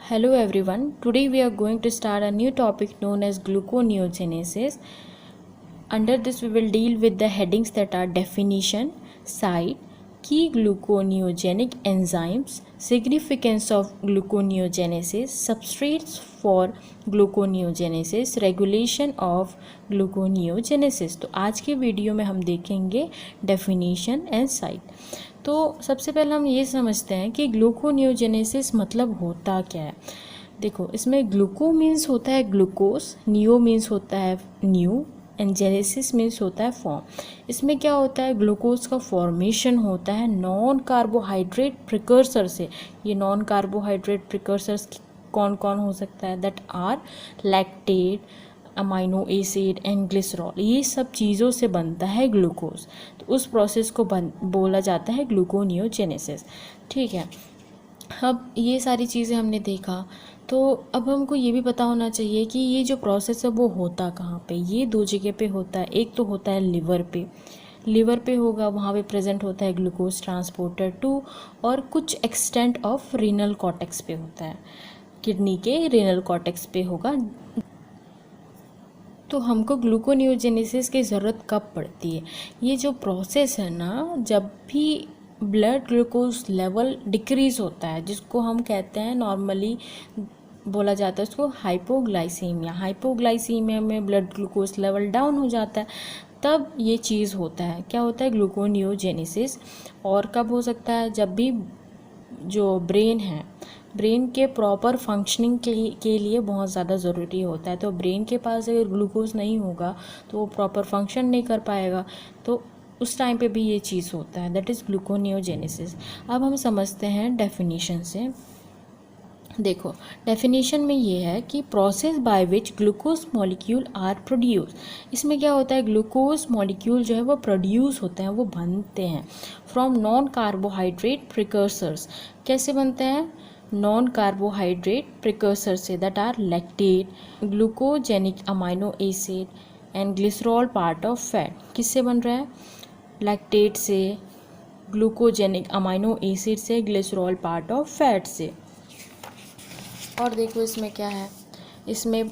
Hello everyone. Today we are going to start a new topic known as gluconeogenesis. Under this we will deal with the headings that are definition, site, key gluconeogenic enzymes, significance of gluconeogenesis, substrates for gluconeogenesis, regulation of gluconeogenesis. तो आज के video में हम देखेंगे definition and site. तो सबसे पहले हम ये समझते हैं कि ग्लूकोनियोजेनेसिस मतलब होता क्या है। देखो, इसमें ग्लूको मीन्स होता है ग्लूकोज, नियो मीन्स होता है न्यू एंड जेनेसिस मीन्स होता है फॉर्म। इसमें क्या होता है, ग्लूकोज का फॉर्मेशन होता है नॉन कार्बोहाइड्रेट प्रिकर्सर से। ये नॉन कार्बोहाइड्रेट प्रिकर्सर्स कौन कौन हो सकता है, that are lactate, amino acid and glycerol. ये सब चीज़ों से बनता है ग्लूकोज। तो उस प्रोसेस को बोला जाता है ग्लूकोनियोजेनेसिस। ठीक है, अब ये सारी चीज़ें हमने देखा, तो अब हमको ये भी पता होना चाहिए कि ये जो प्रोसेस है वो होता कहाँ पे। ये दो जगह पे होता है। एक तो होता है लिवर पे होगा, वहाँ पे प्रेजेंट होता है ग्लूकोज ट्रांसपोर्टर 2, और कुछ एक्सटेंट ऑफ रीनल कॉर्टेक्स पे होता है, किडनी के रीनल कॉर्टेक्स पे होगा। तो हमको ग्लूकोनियोजेनेसिस की ज़रूरत कब पड़ती है, ये जो प्रोसेस है ना, जब भी ब्लड ग्लूकोज लेवल डिक्रीज़ होता है, जिसको हम कहते हैं नॉर्मली बोला जाता है उसको हाइपोग्लाइसीमिया। हाइपोग्लाइसीमिया में ब्लड ग्लूकोज लेवल डाउन हो जाता है, तब ये चीज़ होता है। क्या होता है, ग्लूकोनियोजेनेसिस। और कब हो सकता है, जब भी जो ब्रेन के प्रॉपर फंक्शनिंग के लिए बहुत ज़्यादा ज़रूरी होता है। तो ब्रेन के पास अगर ग्लूकोज नहीं होगा तो वो प्रॉपर फंक्शन नहीं कर पाएगा, तो उस टाइम पे भी ये चीज़ होता है, दैट इज़ ग्लूकोनियोजेनेसिस। अब हम समझते हैं डेफिनेशन से। देखो, डेफिनेशन में ये है कि process by which glucose molecule are produce. इसमें क्या होता है, ग्लूकोज मॉलिक्यूल जो है वो प्रोड्यूस होते हैं, वो बनते हैं फ्रॉम नॉन कार्बोहाइड्रेट प्रिकर्सर्स। कैसे बनते हैं, नॉन कार्बोहाइड्रेट प्रिकर्सर से, that are lactate, glucogenic amino acid and glycerol part of fat. किससे बन रहा है, लैक्टेट से, ग्लूकोजेनिक अमाइनो एसिड से, ग्लिसरॉल पार्ट ऑफ फैट से। और देखो इसमें क्या है, इसमें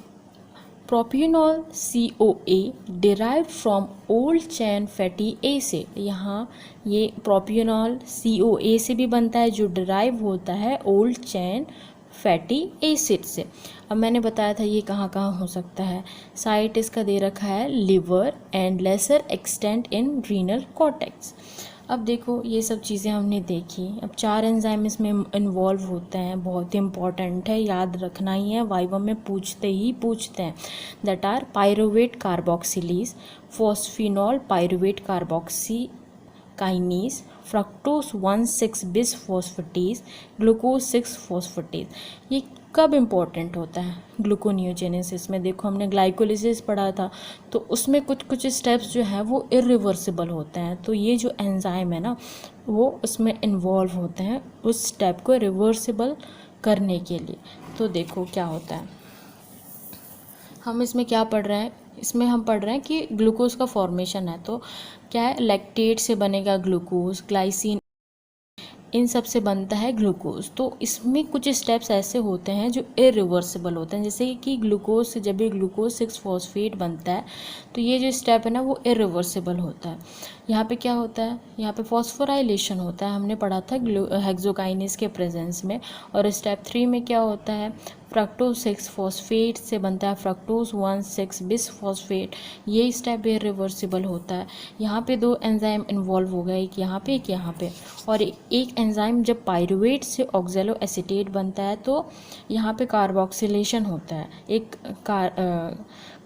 propionyl CoA derive from old chain fatty acid. यहाँ ये प्रोपियोनॉल CoA से भी बनता है, जो डिराइव होता है ओल्ड चैन फैटी एसिड से। अब मैंने बताया था ये कहाँ कहाँ हो सकता है। साइट इसका दे रखा है liver and lesser extent in renal cortex. अब देखो, ये सब चीज़ें हमने देखी। अब 4 एंजाइम इसमें इन्वॉल्व होते हैं, बहुत इंपॉर्टेंट है, याद रखना ही है, वाइवा में पूछते हैं। That are pyruvate carboxylase, phosphoenol pyruvate carboxy kinase, fructose 1,6 bis phosphatase, glucose 6 phosphatase. ये कब इम्पॉर्टेंट होता है ग्लूकोनियोजेनेसिस में। देखो, हमने ग्लाइकोलिसिस पढ़ा था, तो उसमें कुछ स्टेप्स जो हैं वो इरिवर्सिबल होते हैं। तो ये जो एंजाइम है ना, वो उसमें इन्वॉल्व होते हैं उस स्टेप को रिवर्सिबल करने के लिए। तो देखो क्या होता है, हम इसमें क्या पढ़ रहे हैं, इसमें हम पढ़ रहे हैं कि ग्लूकोज का फॉर्मेशन है। तो क्या है, लैक्टेट से बनेगा ग्लूकोज, ग्लाइसिन, इन सब से बनता है ग्लूकोज। तो इसमें कुछ स्टेप्स ऐसे होते हैं जो इरिवर्सिबल होते हैं, जैसे कि ग्लूकोज से जब ये ग्लूकोज 6 फॉस्फेट बनता है, तो ये जो स्टेप है ना वो इरिवर्सिबल होता है। यहाँ पे क्या होता है, यहाँ पे फॉस्फोराइलेशन होता है, हमने पढ़ा था हेक्सोकाइनेज के प्रेजेंस में। और स्टेप 3 में क्या होता है, फ्रक्टोज 6 फॉस्फेट से बनता है फ्रक्टोज 1,6 बिस फॉस्फेट। ये स्टेप इरिवर्सिबल होता है। यहाँ पे 2 एंजाइम इन्वॉल्व हो गए, एक यहाँ पे एक यहाँ पे। और एक एंजाइम जब पायरुवेट से ऑक्जेलो एसीटेट बनता है, तो यहाँ पे कार्बोक्सिलेशन होता है, एक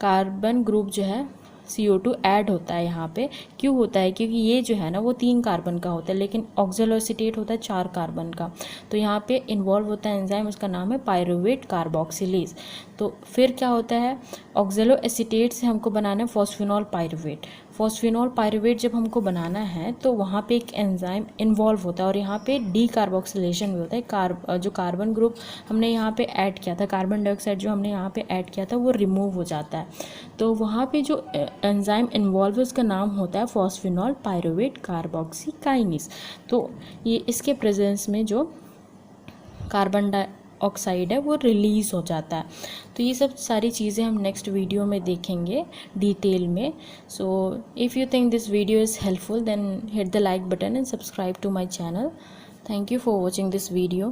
कार्बन ग्रुप जो है CO2 ऐड होता है यहाँ पे। क्यों होता है, क्योंकि ये जो है ना वो 3 कार्बन का होता है, लेकिन ऑक्जेलो एसीटेट होता है 4 कार्बन का। तो यहाँ पे इन्वॉल्व होता है एंजाइम, उसका नाम है पायरुवेट कार्बोक्सिलेज। तो फिर क्या होता है, ऑक्जेलो एसीटेट से हमको बनाना है फॉस्फिनॉल पायरुवेट। फॉस्फिनॉल पायरुवेट जब हमको बनाना है तो वहाँ पे एक एंजाइम इन्वॉल्व होता है, और यहाँ पे डीकार्बोक्सिलेशन भी होता है। जो कार्बन ग्रुप हमने यहाँ पे ऐड किया था, कार्बन डाइऑक्साइड जो हमने यहाँ पे ऐड किया था, वो रिमूव हो जाता है। तो वहाँ पे जो एंजाइम इन्वॉल्व है उसका नाम होता है फॉस्फिनॉल पायरुवेट कार्बोक्सी काइनेज। तो ये इसके प्रेजेंस में जो कार्बन ऑक्साइड है वो रिलीज़ हो जाता है। तो ये सब सारी चीज़ें हम नेक्स्ट वीडियो में देखेंगे डिटेल में। So if you think this video is helpful then hit the like button and subscribe to my channel. Thank you for watching this video.